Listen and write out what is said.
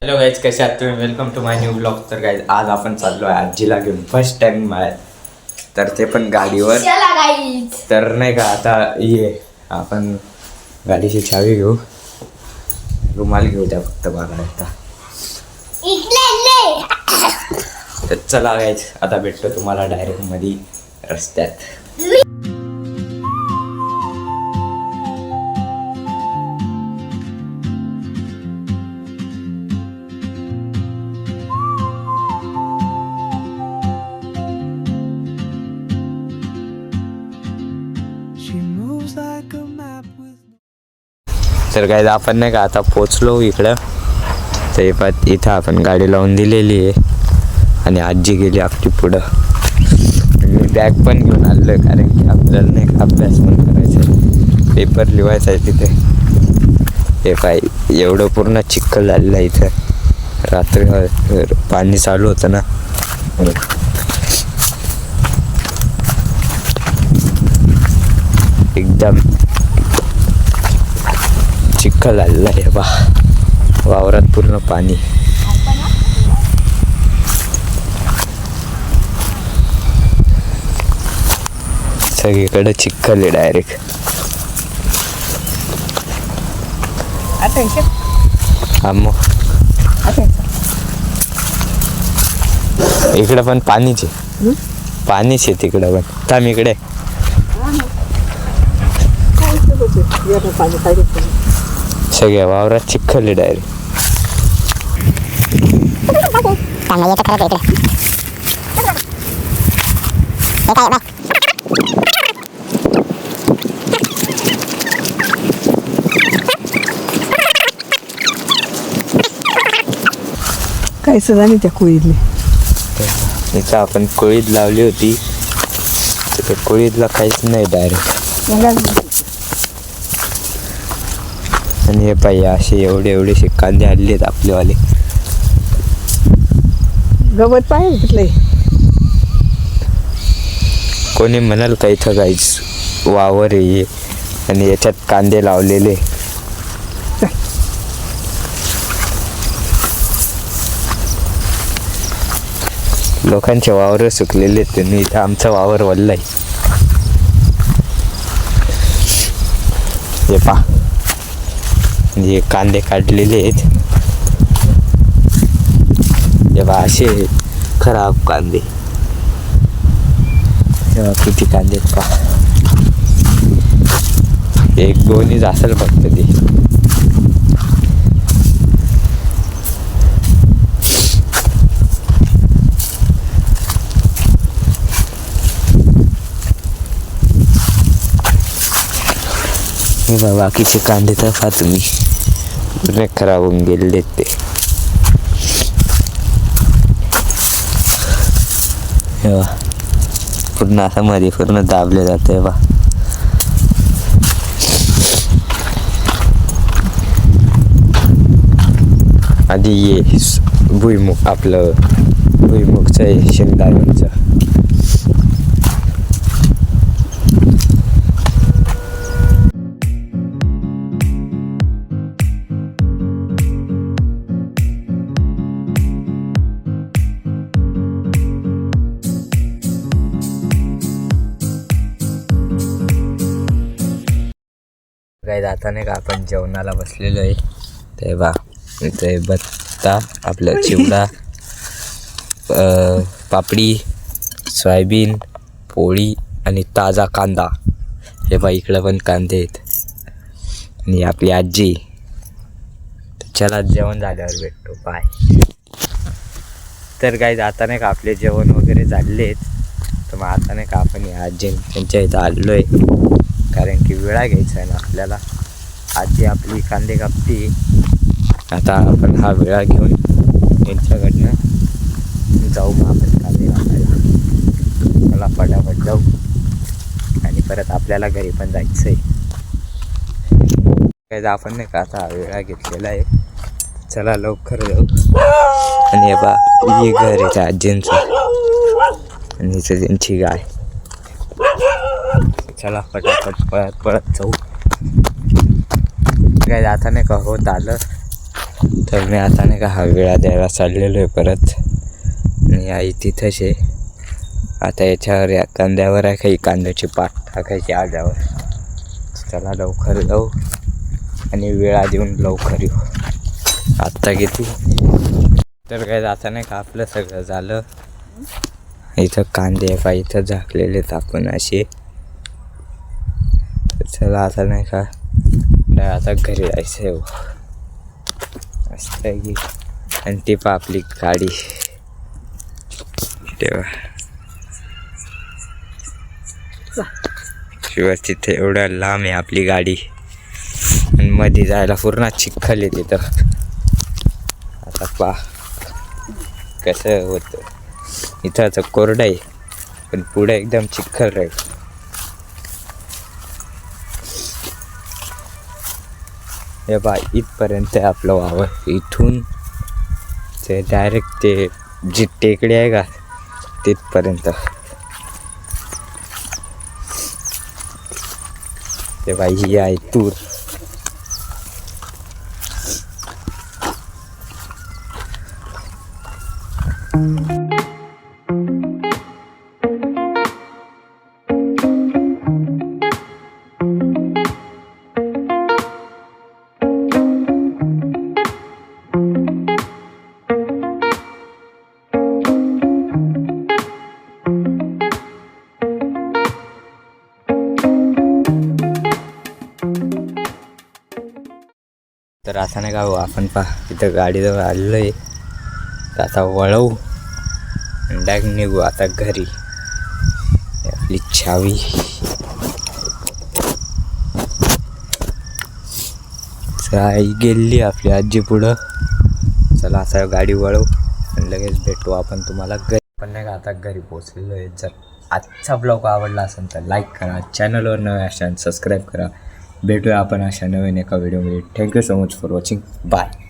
Hello guys, कसे आहात तुम्ही? Welcome to my new blog. तर गाईज आज आपण चाललो आहे आजीला घेऊन फर्स्ट टाइम माळ्यात, तर ते पण गाडीवर. तर नाही का आता ये आपण गाडीची चावी घेऊ, रुमाल घेऊ द्या फक्त मला आता. तर चला गाईज, आता भेटतो तुम्हाला डायरेक्ट मध्ये रस्त्यात. तर काय आपण नाही का आता पोचलो इकडं. तर पण इथं आपण गाडी लावून दिलेली आहे आणि आजी गेली आपली पुढं. मी बॅग पण घेऊन आलो आहे कारण की आपल्याला नाही का अभ्यास पण करायचा आहे, पेपर लिवायचा आहे तिथे. हे काय एवढं पूर्ण चिखल झालेलं आहे इथं. रात्री पाणी चालू होतं ना, एकदम चिखल झालेला आहे बा. वावरात पूर्ण पाणी. सगळीकडे चिखल आहे डायरेक्ट. इकडे पण पाणीच आहे, पाणीच आहे तिकडं पण. थांब इकडे सगळ्या वावरात चिखल आहे डायरेक्ट. काय सुद्धा नाही त्या कोळीतली. इथं आपण कोळीत लावली होती, तर कोळीतला काहीच नाही डायरेक्ट. आणि हे पाहिजे असे एवढे कांदे आणले आहेत आपलेवाले. गवत पाहिजे कुठलंय. कोणी म्हणाल का इथं काहीच वावर आहे आणि याच्यात कांदे लावलेले. लोकांचे वावर सुकलेले त्यांनी, इथं आमचा वावर वल्ला आहे. हे पा, हे कांदे काढलेले आहेत. हे पा असे खराब कांदे. किती कांदे आहेत पा. एक दोन्हीच असेल फक्त ते. बाकीचे कांदे तर पहा तुम्ही, पूर्ण खराब होऊन गेलेले ते. पूर्ण असं मध्ये पूर्ण दाबले जाते बा. आधी ये भुईमुग, आपलं भुईमुगचं आहे, शेंगदाण्याचं. काही जाता नाही का आपण जेवणाला बसलेलो आहे. ते बा इथे बत्ता, आपलं चिवडा, पापडी, सोयाबीन, पोळी आणि ताजा कांदा. हे बा इकडं पण कांदे आहेत आणि आपली आजी. चला जेवण झाल्यावर भेटतो, बाय. तर काही जाता नाही का आपले जेवण वगैरे झाले आहेत. तर मग आता नाही का आपण या आजी त्यांच्या इथं आलो आहे कारण की वेळा घ्यायचा आहे ना आपल्याला. आजी आपली कांदे कापती. आता आपण हा वेळा घेऊन त्यांच्याकडनं जाऊ. मग आपण कांदे कापायला मला फटाफट जाऊ आणि परत आपल्याला घरी पण जायचं आहे. काय आपण नाही का आता वेळा घेतलेला आहे. चला लवकर जाऊ. आणि हे बा, हे घर आहे त्या आजींचं आणि इथं त्यांची गाय. चला फटाफट पळत जाऊ. काय आता नाही का होत आलं. तर मी आता नाही का हा विळा द्यायला चाललेलो आहे परत. आणि आई तिथंच आहे. आता याच्यावर या कांद्यावर आहे काही कांद्याची पाट टाकायची आल्यावर. चला लवकर जाऊ आणि वेळा देऊन लवकर येऊ. आत्ता किती तर काय जाता नाही का आपलं सगळं झालं. इथं कांदे पा इथं झाकलेले आहेत आपण असे. चला आता नाही का आता घरी जायचं आहे. मस्त आहे की. आणि ती पा आपली गाडी तेव्हा शिवाय तिथे एवढ्या लांब आहे आपली गाडी आणि मध्ये जायला पूर्ण चिखल आहे तिथं. आता पा कसं होतं. इथं आता कोरडं आहे पण पुढे एकदम चिखल राहील. हे बा इथपर्यंत आहे आपलं वावर. इथून ते डायरेक्ट ते जी टेकडी आहे का तिथपर्यंत. ते बाई ही आहे तूर. तर आता नाही का आपण इथं गाडीजवळ आलेलो आहे. तर आता वळवू आणि डायरेक्ट निघू आता घरी. आपली चावी आई गेली आपली आजी पुढं. चला आता गाडी वळवू आणि लगेच भेटू आपण तुम्हाला घरी. पण नाही का आता घरी पोचलेलो आहे. जर आजचा ब्लॉग आवडला असेल तर लाईक करा, चॅनलवर नवे असाल सबस्क्राईब करा. भेटूया आपण अशा नवीन एका व्हिडिओमध्ये. Thank you so much for watching. Bye.